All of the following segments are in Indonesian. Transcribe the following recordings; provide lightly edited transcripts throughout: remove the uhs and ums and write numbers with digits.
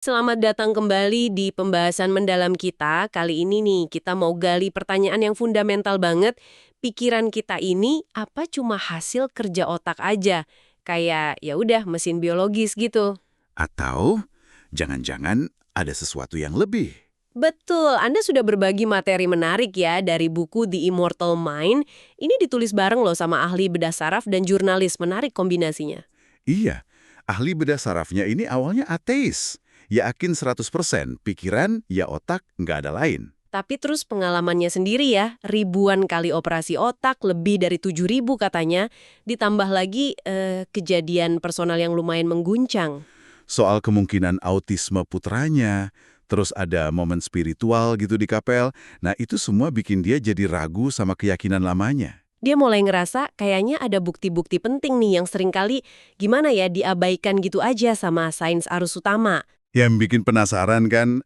Selamat datang kembali di pembahasan mendalam kita. Kali ini nih, kita mau gali pertanyaan yang fundamental banget. Pikiran kita ini apa cuma hasil kerja otak aja? Kayak ya udah mesin biologis gitu. Atau jangan-jangan ada sesuatu yang lebih. Betul, Anda sudah berbagi materi menarik ya dari buku The Immortal Mind. Ini ditulis bareng loh sama ahli bedah saraf dan jurnalis. Menarik kombinasinya. Iya, ahli bedah sarafnya ini awalnya ateis. Yakin 100% pikiran, ya otak, nggak ada lain. Tapi terus pengalamannya sendiri ya, ribuan kali operasi otak, lebih dari 7.000 katanya, ditambah lagi kejadian personal yang lumayan mengguncang. Soal kemungkinan autisme putranya, terus ada momen spiritual gitu di kapel. Nah, itu semua bikin dia jadi ragu sama keyakinan lamanya. Dia mulai ngerasa kayaknya ada bukti-bukti penting nih yang seringkali gimana ya diabaikan gitu aja sama sains arus utama. Yang bikin penasaran kan,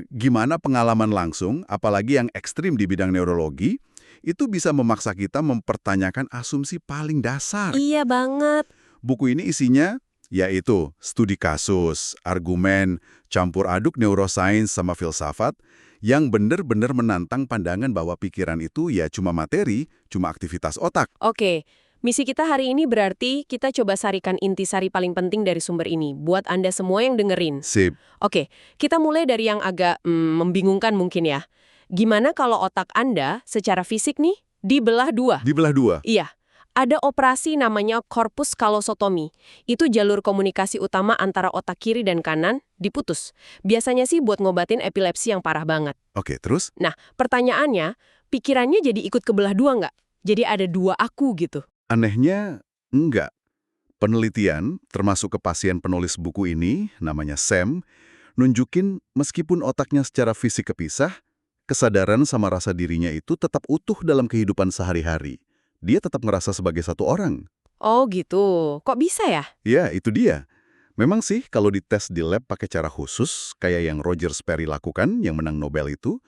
gimana pengalaman langsung, apalagi yang ekstrim di bidang neurologi, itu bisa memaksa kita mempertanyakan asumsi paling dasar. Iya banget. Buku ini isinya yaitu studi kasus, argumen, campur aduk neurosains sama filsafat yang benar-benar menantang pandangan bahwa pikiran itu ya cuma materi, cuma aktivitas otak. Oke, misi kita hari ini berarti kita coba sarikan intisari paling penting dari sumber ini, buat Anda semua yang dengerin. Sip. Oke, kita mulai dari yang agak membingungkan mungkin ya. Gimana kalau otak Anda secara fisik nih dibelah dua? Dibelah dua. Iya, ada operasi namanya corpus callosotomy. Itu jalur komunikasi utama antara otak kiri dan kanan diputus. Biasanya sih buat ngobatin epilepsi yang parah banget. Oke, terus? Nah, pertanyaannya, pikirannya jadi ikut kebelah dua nggak? Jadi ada dua aku gitu. Anehnya, enggak. Penelitian, termasuk ke pasien penulis buku ini, namanya Sam, nunjukin meskipun otaknya secara fisik kepisah, kesadaran sama rasa dirinya itu tetap utuh dalam kehidupan sehari-hari. Dia tetap ngerasa sebagai satu orang. Oh gitu, kok bisa ya? Ya, itu dia. Memang sih kalau dites di lab pakai cara khusus, kayak yang Roger Sperry lakukan, yang menang Nobel itu,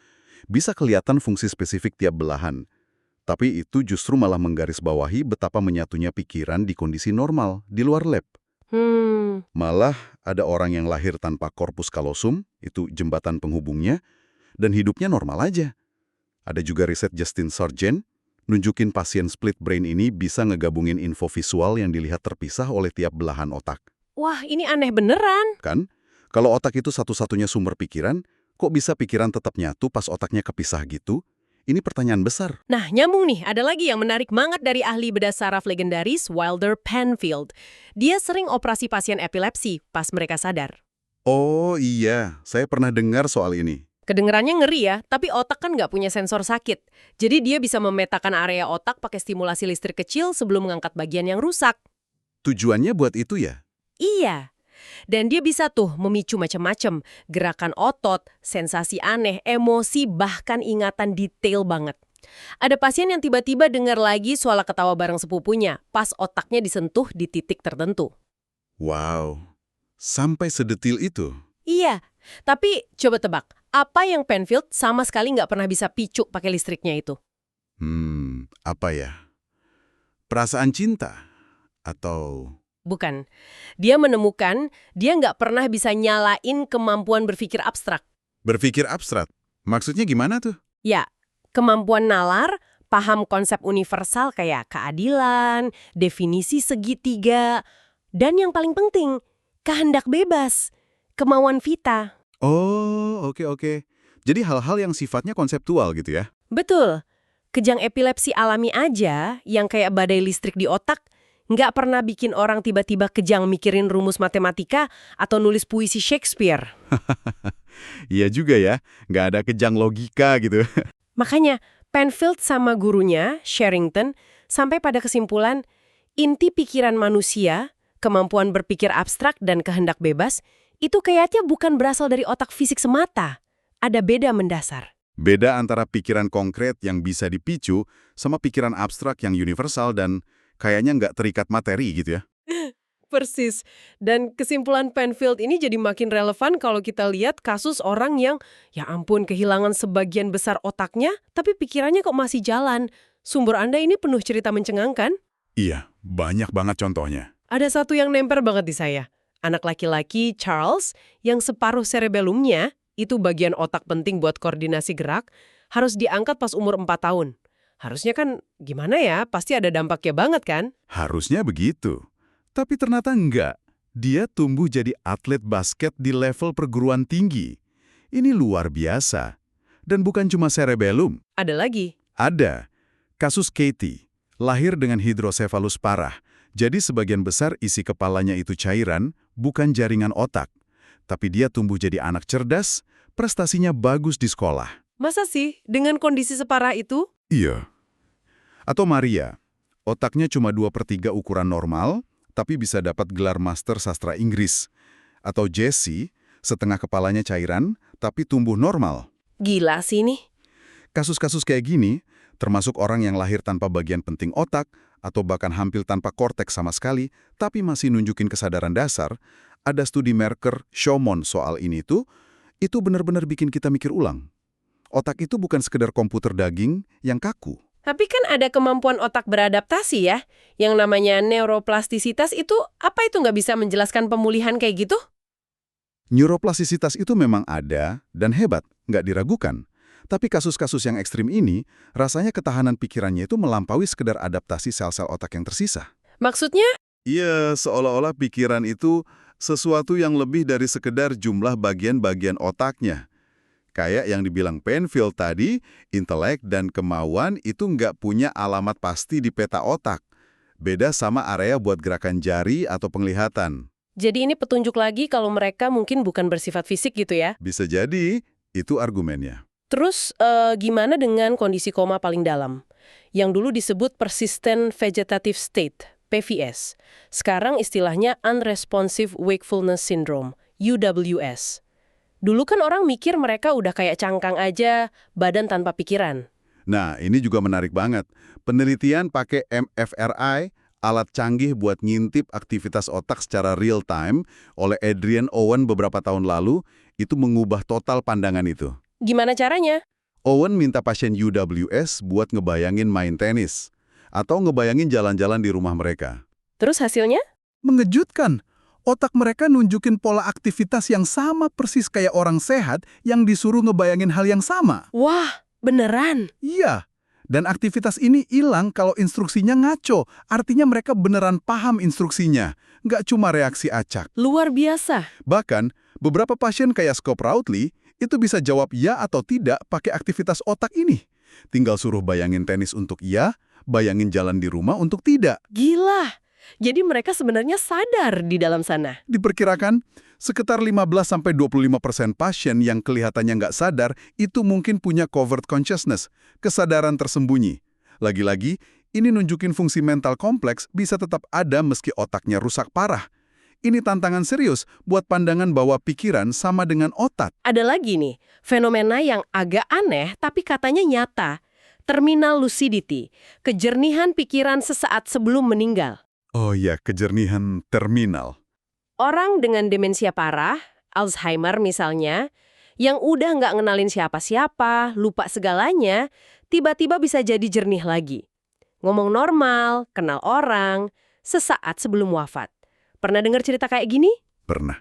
bisa kelihatan fungsi spesifik tiap belahan. Tapi itu justru malah menggarisbawahi betapa menyatunya pikiran di kondisi normal, di luar lab. Malah ada orang yang lahir tanpa corpus callosum, itu jembatan penghubungnya, dan hidupnya normal aja. Ada juga riset Justin Sargent, nunjukin pasien split brain ini bisa ngegabungin info visual yang dilihat terpisah oleh tiap belahan otak. Wah, ini aneh beneran. Kan? Kalau otak itu satu-satunya sumber pikiran, kok bisa pikiran tetap nyatu pas otaknya kepisah gitu? Ini pertanyaan besar. Nah, nyambung nih, ada lagi yang menarik banget dari ahli bedah saraf legendaris Wilder Penfield. Dia sering operasi pasien epilepsi pas mereka sadar. Oh iya, saya pernah dengar soal ini. Kedengerannya ngeri ya, tapi otak kan nggak punya sensor sakit. Jadi dia bisa memetakan area otak pakai stimulasi listrik kecil sebelum mengangkat bagian yang rusak. Tujuannya buat itu ya? Iya. Dan dia bisa tuh memicu macam-macam, gerakan otot, sensasi aneh, emosi, bahkan ingatan detail banget. Ada pasien yang tiba-tiba dengar lagi suara ketawa bareng sepupunya, pas otaknya disentuh di titik tertentu. Wow, sampai sedetil itu? Iya, tapi coba tebak, apa yang Penfield sama sekali nggak pernah bisa picu pakai listriknya itu? Apa ya? Perasaan cinta? Atau... Bukan. Dia menemukan dia nggak pernah bisa nyalain kemampuan berpikir abstrak. berpikir abstrak? Maksudnya gimana tuh? Ya, kemampuan nalar, paham konsep universal kayak keadilan, definisi segitiga, dan yang paling penting, kehendak bebas, kemauan vita. Oh, oke. Jadi hal-hal yang sifatnya konseptual gitu ya? Betul. Kejang epilepsi alami aja yang kayak badai listrik di otak nggak pernah bikin orang tiba-tiba kejang mikirin rumus matematika atau nulis puisi Shakespeare. Iya juga ya, nggak ada kejang logika gitu. Makanya Penfield sama gurunya, Sherrington, sampai pada kesimpulan inti pikiran manusia, kemampuan berpikir abstrak dan kehendak bebas, itu kayaknya bukan berasal dari otak fisik semata. Ada beda mendasar. Beda antara pikiran konkret yang bisa dipicu sama pikiran abstrak yang universal dan kayaknya nggak terikat materi gitu ya. Persis. Dan kesimpulan Penfield ini jadi makin relevan kalau kita lihat kasus orang yang, ya ampun, kehilangan sebagian besar otaknya, tapi pikirannya kok masih jalan. Sumber Anda ini penuh cerita mencengangkan? Iya, banyak banget contohnya. Ada satu yang nempel banget di saya. Anak laki-laki Charles yang separuh cerebellumnya, itu bagian otak penting buat koordinasi gerak, harus diangkat pas umur 4 tahun. Harusnya kan gimana ya, pasti ada dampaknya banget kan? Harusnya begitu. Tapi ternyata enggak. Dia tumbuh jadi atlet basket di level perguruan tinggi. Ini luar biasa. Dan bukan cuma cerebellum. Ada lagi. Ada. Kasus Katie. Lahir dengan hidrosefalus parah. Jadi sebagian besar isi kepalanya itu cairan, bukan jaringan otak. Tapi dia tumbuh jadi anak cerdas, prestasinya bagus di sekolah. Masa sih dengan kondisi separah itu? Iya. Atau Maria. Otaknya cuma 2/3 ukuran normal, tapi bisa dapat gelar Master Sastra Inggris. Atau Jessie, setengah kepalanya cairan, tapi tumbuh normal. Gila sih nih. Kasus-kasus kayak gini, termasuk orang yang lahir tanpa bagian penting otak, atau bahkan hampir tanpa korteks sama sekali, tapi masih nunjukin kesadaran dasar, ada studi Merker-Schaumont soal ini tuh, itu benar-benar bikin kita mikir ulang. Otak itu bukan sekedar komputer daging yang kaku. Tapi kan ada kemampuan otak beradaptasi ya. Yang namanya neuroplastisitas itu, apa itu nggak bisa menjelaskan pemulihan kayak gitu? Neuroplastisitas itu memang ada dan hebat, nggak diragukan. Tapi kasus-kasus yang ekstrim ini, rasanya ketahanan pikirannya itu melampaui sekedar adaptasi sel-sel otak yang tersisa. Maksudnya? Iya, seolah-olah pikiran itu sesuatu yang lebih dari sekedar jumlah bagian-bagian otaknya. Kayak yang dibilang Penfield tadi, intelek dan kemauan itu nggak punya alamat pasti di peta otak. Beda sama area buat gerakan jari atau penglihatan. Jadi ini petunjuk lagi kalau mereka mungkin bukan bersifat fisik gitu ya. Bisa jadi, itu argumennya. Terus gimana dengan kondisi koma paling dalam? Yang dulu disebut persistent vegetative state, PVS. Sekarang istilahnya unresponsive wakefulness syndrome, UWS. Dulu kan orang mikir mereka udah kayak cangkang aja, badan tanpa pikiran. Nah, ini juga menarik banget. Penelitian pakai MFRI, alat canggih buat ngintip aktivitas otak secara real time, oleh Adrian Owen beberapa tahun lalu, itu mengubah total pandangan itu. Gimana caranya? Owen minta pasien UWS buat ngebayangin main tenis, atau ngebayangin jalan-jalan di rumah mereka. Terus hasilnya? Mengejutkan. Otak mereka nunjukin pola aktivitas yang sama persis kayak orang sehat yang disuruh ngebayangin hal yang sama. Wah, beneran? Iya. Dan aktivitas ini hilang kalau instruksinya ngaco. Artinya mereka beneran paham instruksinya. Nggak cuma reaksi acak. Luar biasa. Bahkan, beberapa pasien kayak Scott Routley itu bisa jawab ya atau tidak pakai aktivitas otak ini. Tinggal suruh bayangin tenis untuk ya, bayangin jalan di rumah untuk tidak. Gila. Jadi mereka sebenarnya sadar di dalam sana. Diperkirakan, sekitar 15-25% pasien yang kelihatannya nggak sadar itu mungkin punya covert consciousness, kesadaran tersembunyi. Lagi-lagi, ini nunjukin fungsi mental kompleks bisa tetap ada meski otaknya rusak parah. Ini tantangan serius buat pandangan bahwa pikiran sama dengan otak. Ada lagi nih, fenomena yang agak aneh tapi katanya nyata. Terminal lucidity, kejernihan pikiran sesaat sebelum meninggal. Oh ya, kejernihan terminal. Orang dengan demensia parah, Alzheimer misalnya, yang udah nggak ngenalin siapa-siapa, lupa segalanya, tiba-tiba bisa jadi jernih lagi. Ngomong normal, kenal orang, sesaat sebelum wafat. Pernah dengar cerita kayak gini? Pernah.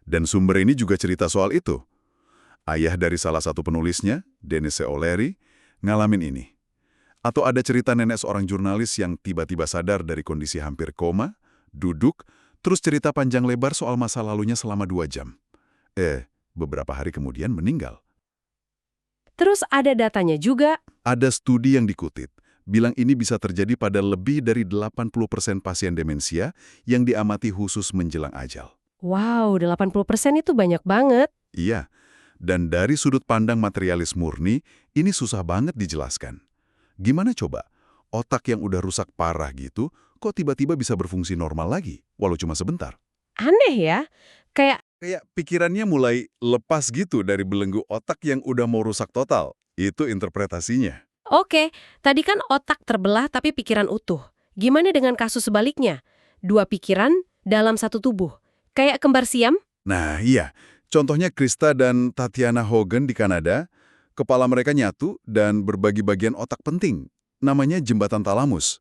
Dan sumber ini juga cerita soal itu. Ayah dari salah satu penulisnya, Dennis C. O'Leary, ngalamin ini. Atau ada cerita nenek seorang jurnalis yang tiba-tiba sadar dari kondisi hampir koma, duduk, terus cerita panjang lebar soal masa lalunya selama 2 jam. Beberapa hari kemudian meninggal. Terus ada datanya juga. Ada studi yang dikutip, bilang ini bisa terjadi pada lebih dari 80% pasien demensia yang diamati khusus menjelang ajal. Wow, 80% itu banyak banget. Iya, dan dari sudut pandang materialis murni, ini susah banget dijelaskan. Gimana coba? Otak yang udah rusak parah gitu, kok tiba-tiba bisa berfungsi normal lagi, walau cuma sebentar? Aneh ya, kayak Kayak pikirannya mulai lepas gitu dari belenggu otak yang udah mau rusak total. Itu interpretasinya. oke, tadi kan otak terbelah tapi pikiran utuh. Gimana dengan kasus sebaliknya? 2 pikiran dalam satu tubuh. Kayak kembar siam? Nah iya, contohnya Krista dan Tatiana Hogan di Kanada, kepala mereka nyatu dan berbagi bagian otak penting. Namanya jembatan talamus.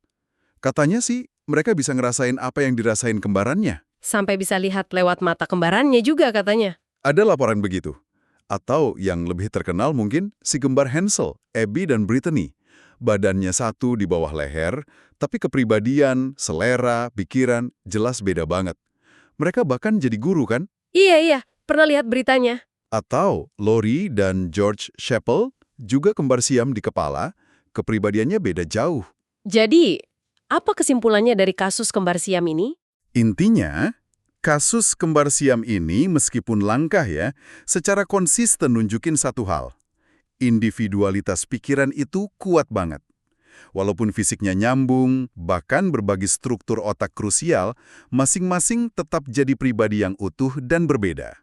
Katanya sih, mereka bisa ngerasain apa yang dirasain kembarannya. Sampai bisa lihat lewat mata kembarannya juga katanya. Ada laporan begitu. Atau yang lebih terkenal mungkin si kembar Hansel, Abby dan Brittany. Badannya satu di bawah leher, tapi kepribadian, selera, pikiran jelas beda banget. Mereka bahkan jadi guru kan? Iya, pernah lihat beritanya. Atau Lori dan George Chappell juga kembar siam di kepala, kepribadiannya beda jauh. Jadi, apa kesimpulannya dari kasus kembar siam ini? Intinya, kasus kembar siam ini meskipun langka ya, secara konsisten nunjukin satu hal. Individualitas pikiran itu kuat banget. Walaupun fisiknya nyambung, bahkan berbagi struktur otak krusial, masing-masing tetap jadi pribadi yang utuh dan berbeda.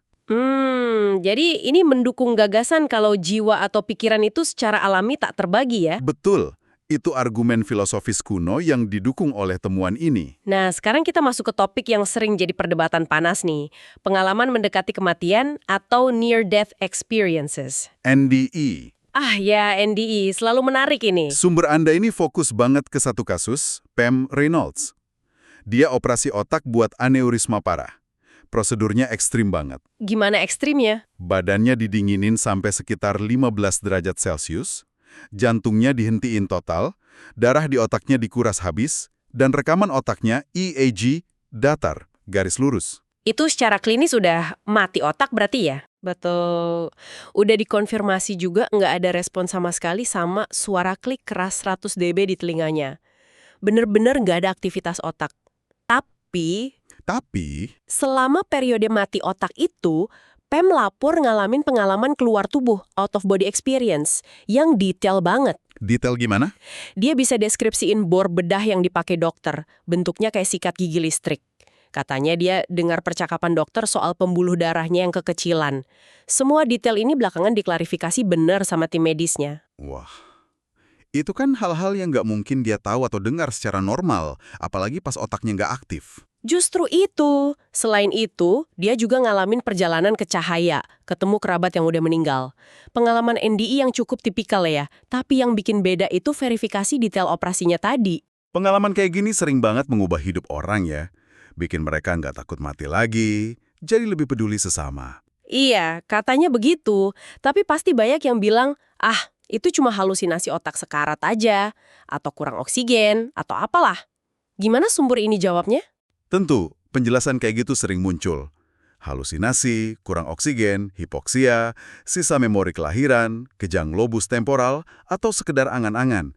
Jadi ini mendukung gagasan kalau jiwa atau pikiran itu secara alami tak terbagi ya? Betul, itu argumen filosofis kuno yang didukung oleh temuan ini. Nah, sekarang kita masuk ke topik yang sering jadi perdebatan panas nih. Pengalaman mendekati kematian atau near-death experiences. NDE. Ah ya, NDE. Selalu menarik ini. Sumber Anda ini fokus banget ke satu kasus, Pam Reynolds. Dia operasi otak buat aneurisma parah. Prosedurnya ekstrim banget. Gimana ekstrimnya? Badannya didinginin sampai sekitar 15 derajat Celcius, jantungnya dihentiin total, darah di otaknya dikuras habis, dan rekaman otaknya EEG datar, garis lurus. Itu secara klinis udah mati otak berarti ya? Betul. Udah dikonfirmasi juga nggak ada respon sama sekali sama suara klik keras 100 dB di telinganya. Bener-bener nggak ada aktivitas otak. Tapi, Selama periode mati otak itu, Pam lapor ngalamin pengalaman keluar tubuh, out of body experience, yang detail banget. detail gimana? Dia bisa deskripsiin bor bedah yang dipakai dokter, bentuknya kayak sikat gigi listrik. Katanya dia dengar percakapan dokter soal pembuluh darahnya yang kekecilan. Semua detail ini belakangan diklarifikasi benar sama tim medisnya. Wah, itu kan hal-hal yang nggak mungkin dia tahu atau dengar secara normal, apalagi pas otaknya nggak aktif. Justru itu. Selain itu, dia juga ngalamin perjalanan ke cahaya, ketemu kerabat yang udah meninggal. Pengalaman NDI yang cukup tipikal ya, tapi yang bikin beda itu verifikasi detail operasinya tadi. Pengalaman kayak gini sering banget mengubah hidup orang ya. Bikin mereka nggak takut mati lagi, jadi lebih peduli sesama. Iya, katanya begitu. Tapi pasti banyak yang bilang, itu cuma halusinasi otak sekarat aja, atau kurang oksigen, atau apalah. Gimana sumber ini jawabnya? Tentu, penjelasan kayak gitu sering muncul. Halusinasi, kurang oksigen, hipoksia, sisa memori kelahiran, kejang lobus temporal, atau sekedar angan-angan.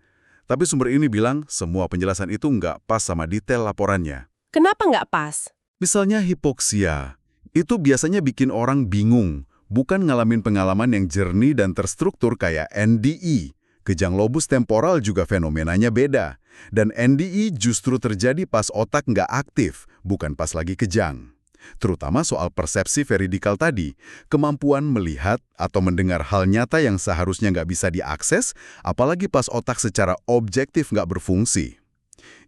Tapi sumber ini bilang semua penjelasan itu nggak pas sama detail laporannya. Kenapa nggak pas? Misalnya hipoksia, itu biasanya bikin orang bingung, bukan ngalamin pengalaman yang jernih dan terstruktur kayak NDE. Kejang lobus temporal juga fenomenanya beda. Dan NDE justru terjadi pas otak nggak aktif, bukan pas lagi kejang. Terutama soal persepsi veridikal tadi, kemampuan melihat atau mendengar hal nyata yang seharusnya nggak bisa diakses, apalagi pas otak secara objektif nggak berfungsi.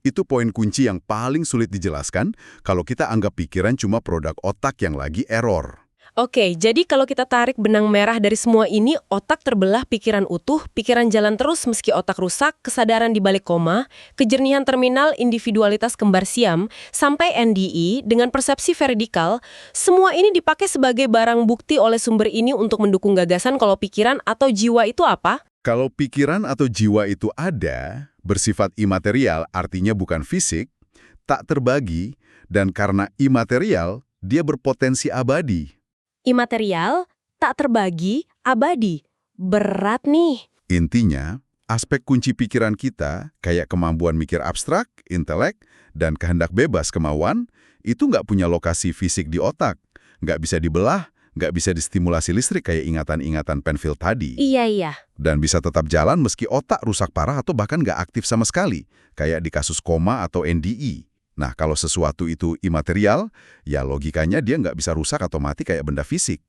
Itu poin kunci yang paling sulit dijelaskan kalau kita anggap pikiran cuma produk otak yang lagi error. Oke, jadi kalau kita tarik benang merah dari semua ini, otak terbelah, pikiran utuh, pikiran jalan terus meski otak rusak, kesadaran di balik koma, kejernihan terminal, individualitas kembar siam, sampai NDE dengan persepsi veridikal, semua ini dipakai sebagai barang bukti oleh sumber ini untuk mendukung gagasan kalau pikiran atau jiwa itu apa? Kalau pikiran atau jiwa itu ada, bersifat imaterial artinya bukan fisik, tak terbagi, dan karena imaterial, dia berpotensi abadi. Imaterial, tak terbagi, abadi. Berat nih. Intinya, aspek kunci pikiran kita, kayak kemampuan mikir abstrak, intelek, dan kehendak bebas kemauan, itu nggak punya lokasi fisik di otak. Nggak bisa dibelah, nggak bisa distimulasi listrik kayak ingatan-ingatan Penfield tadi. Iya. Dan bisa tetap jalan meski otak rusak parah atau bahkan nggak aktif sama sekali, kayak di kasus koma atau NDE. Nah, kalau sesuatu itu imaterial, ya logikanya dia nggak bisa rusak atau mati kayak benda fisik.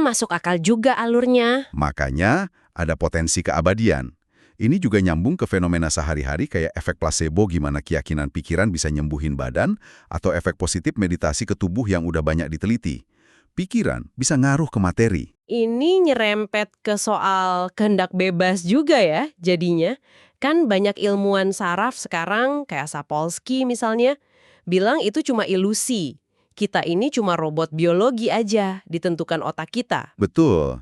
Masuk akal juga alurnya. Makanya ada potensi keabadian. Ini juga nyambung ke fenomena sehari-hari kayak efek placebo gimana keyakinan pikiran bisa nyembuhin badan, atau efek positif meditasi ke tubuh yang udah banyak diteliti. Pikiran bisa ngaruh ke materi. Ini nyerempet ke soal kehendak bebas juga ya jadinya. Kan banyak ilmuwan saraf sekarang, kayak Sapolsky misalnya, bilang itu cuma ilusi. kita ini cuma robot biologi aja, ditentukan otak kita. Betul.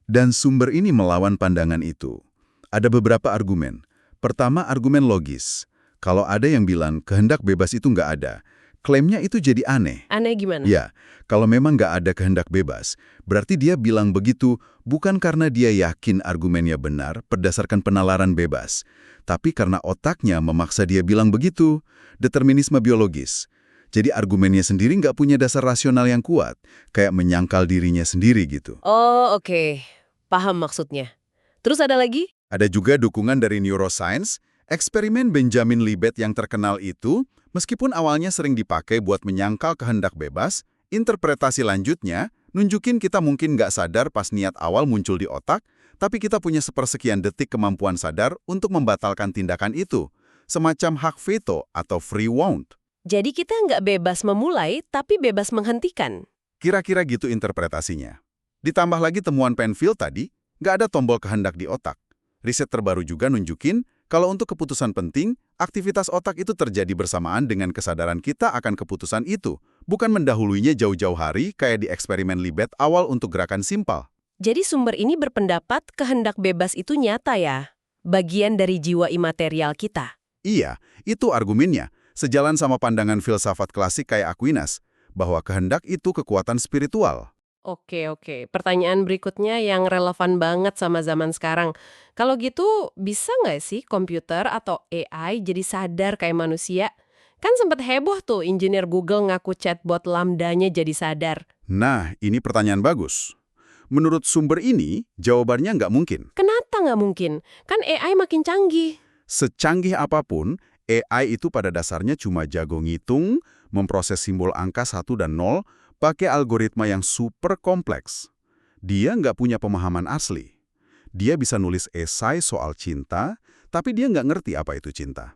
Dan sumber ini melawan pandangan itu. Ada beberapa argumen. Pertama, argumen logis. Kalau ada yang bilang kehendak bebas itu nggak ada, klaimnya itu jadi aneh. Aneh gimana? Ya, kalau memang nggak ada kehendak bebas, berarti dia bilang begitu bukan karena dia yakin argumennya benar berdasarkan penalaran bebas, tapi karena otaknya memaksa dia bilang begitu, determinisme biologis. Jadi argumennya sendiri nggak punya dasar rasional yang kuat, kayak menyangkal dirinya sendiri gitu. Oh, oke. Paham maksudnya. Terus ada lagi? Ada juga dukungan dari neuroscience, eksperimen Benjamin Libet yang terkenal itu, meskipun awalnya sering dipakai buat menyangkal kehendak bebas, interpretasi lanjutnya nunjukin kita mungkin nggak sadar pas niat awal muncul di otak, tapi kita punya sepersekian detik kemampuan sadar untuk membatalkan tindakan itu, semacam hak veto atau free won't. Jadi kita nggak bebas memulai, tapi bebas menghentikan. Kira-kira gitu interpretasinya. Ditambah lagi temuan Penfield tadi, nggak ada tombol kehendak di otak. Riset terbaru juga nunjukin kalau untuk keputusan penting, aktivitas otak itu terjadi bersamaan dengan kesadaran kita akan keputusan itu, bukan mendahuluinya jauh-jauh hari kayak di eksperimen Libet awal untuk gerakan simpel. Jadi sumber ini berpendapat kehendak bebas itu nyata ya? Bagian dari jiwa imaterial kita. Iya, itu argumennya, sejalan sama pandangan filsafat klasik kayak Aquinas, bahwa kehendak itu kekuatan spiritual. Oke. Pertanyaan berikutnya yang relevan banget sama zaman sekarang. Kalau gitu, bisa nggak sih komputer atau AI jadi sadar kayak manusia? Kan sempat heboh tuh engineer Google ngaku chatbot Lambda-nya jadi sadar. Nah, ini pertanyaan bagus. Menurut sumber ini, jawabannya nggak mungkin. Kenapa nggak mungkin? Kan AI makin canggih. Secanggih apapun, AI itu pada dasarnya cuma jago ngitung, memproses simbol angka 1 dan 0, pakai algoritma yang super kompleks. Dia nggak punya pemahaman asli. Dia bisa nulis esai soal cinta, tapi dia nggak ngerti apa itu cinta.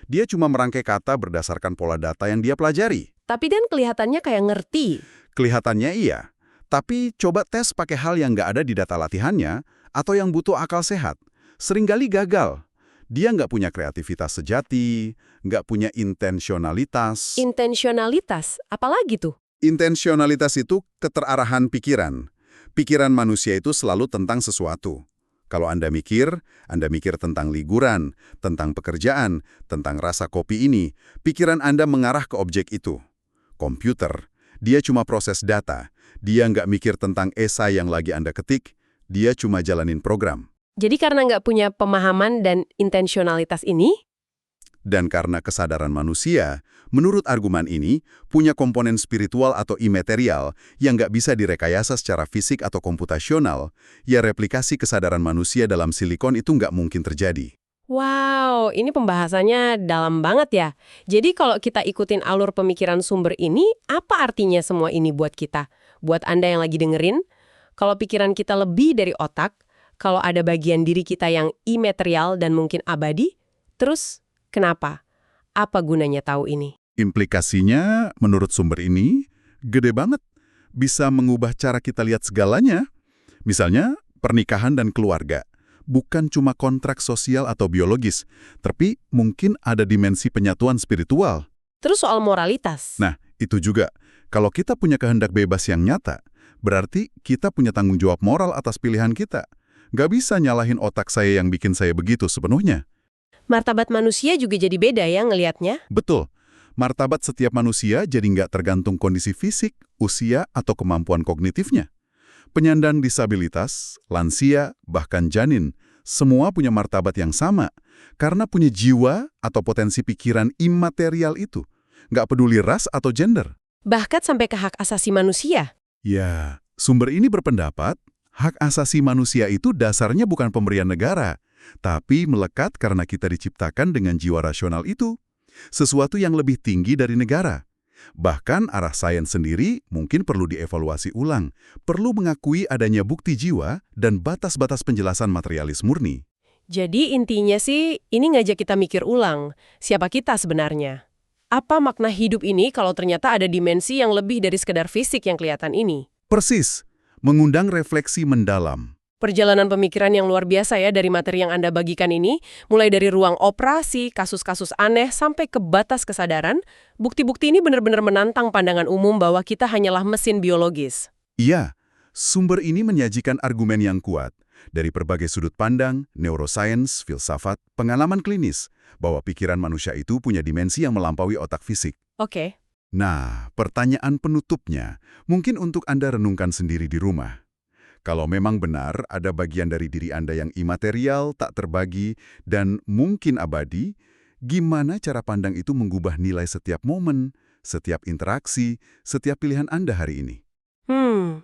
Dia cuma merangkai kata berdasarkan pola data yang dia pelajari. Tapi dan kelihatannya kayak ngerti. Kelihatannya iya, tapi coba tes pakai hal yang nggak ada di data latihannya atau yang butuh akal sehat. Seringkali gagal. Dia nggak punya kreativitas sejati, nggak punya intensionalitas. Intensionalitas? Apalagi tuh? Intensionalitas itu keterarahan pikiran. Pikiran manusia itu selalu tentang sesuatu. Kalau Anda mikir tentang liburan, tentang pekerjaan, tentang rasa kopi ini, pikiran Anda mengarah ke objek itu. Komputer, dia cuma proses data. Dia nggak mikir tentang esai yang lagi Anda ketik, dia cuma jalanin program. Jadi karena nggak punya pemahaman dan intensionalitas ini, Dan karena kesadaran manusia, menurut argumen ini, punya komponen spiritual atau imaterial yang nggak bisa direkayasa secara fisik atau komputasional, ya replikasi kesadaran manusia dalam silikon itu nggak mungkin terjadi. wow, ini pembahasannya dalam banget ya. Jadi kalau kita ikutin alur pemikiran sumber ini, apa artinya semua ini buat kita? Buat Anda yang lagi dengerin, kalau pikiran kita lebih dari otak, kalau ada bagian diri kita yang imaterial dan mungkin abadi, terus kenapa? Apa gunanya tahu ini? Implikasinya, menurut sumber ini, gede banget. Bisa mengubah cara kita lihat segalanya. Misalnya, pernikahan dan keluarga. Bukan cuma kontrak sosial atau biologis, tapi mungkin ada dimensi penyatuan spiritual. Terus soal moralitas. Nah, itu juga. Kalau kita punya kehendak bebas yang nyata, berarti kita punya tanggung jawab moral atas pilihan kita. Nggak bisa nyalahin otak saya yang bikin saya begitu sepenuhnya. Martabat manusia juga jadi beda ya ngelihatnya. Betul. Martabat setiap manusia jadi nggak tergantung kondisi fisik, usia, atau kemampuan kognitifnya. Penyandang disabilitas, lansia, bahkan janin, semua punya martabat yang sama karena punya jiwa atau potensi pikiran imaterial itu. Nggak peduli ras atau gender. Bahkan sampai ke hak asasi manusia. Ya, sumber ini berpendapat, hak asasi manusia itu dasarnya bukan pemberian negara, tapi melekat karena kita diciptakan dengan jiwa rasional itu. Sesuatu yang lebih tinggi dari negara. Bahkan arah sains sendiri mungkin perlu dievaluasi ulang, perlu mengakui adanya bukti jiwa dan batas-batas penjelasan materialis murni. Jadi intinya sih, ini ngajak kita mikir ulang, siapa kita sebenarnya? Apa makna hidup ini kalau ternyata ada dimensi yang lebih dari sekedar fisik yang kelihatan ini? Persis, mengundang refleksi mendalam. Perjalanan pemikiran yang luar biasa ya dari materi yang Anda bagikan ini, mulai dari ruang operasi, kasus-kasus aneh, sampai ke batas kesadaran, bukti-bukti ini benar-benar menantang pandangan umum bahwa kita hanyalah mesin biologis. Iya, sumber ini menyajikan argumen yang kuat dari berbagai sudut pandang, neuroscience, filsafat, pengalaman klinis, bahwa pikiran manusia itu punya dimensi yang melampaui otak fisik. Oke. Nah, pertanyaan penutupnya mungkin untuk Anda renungkan sendiri di rumah. Kalau memang benar ada bagian dari diri Anda yang imaterial, tak terbagi, dan mungkin abadi, gimana cara pandang itu mengubah nilai setiap momen, setiap interaksi, setiap pilihan Anda hari ini?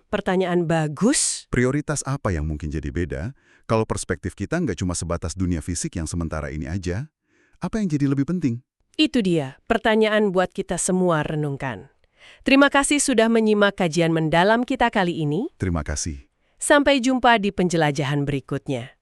Pertanyaan bagus. Prioritas apa yang mungkin jadi beda kalau perspektif kita nggak cuma sebatas dunia fisik yang sementara ini aja? Apa yang jadi lebih penting? Itu dia, pertanyaan buat kita semua renungkan. Terima kasih sudah menyimak kajian mendalam kita kali ini. Terima kasih. Sampai jumpa di penjelajahan berikutnya.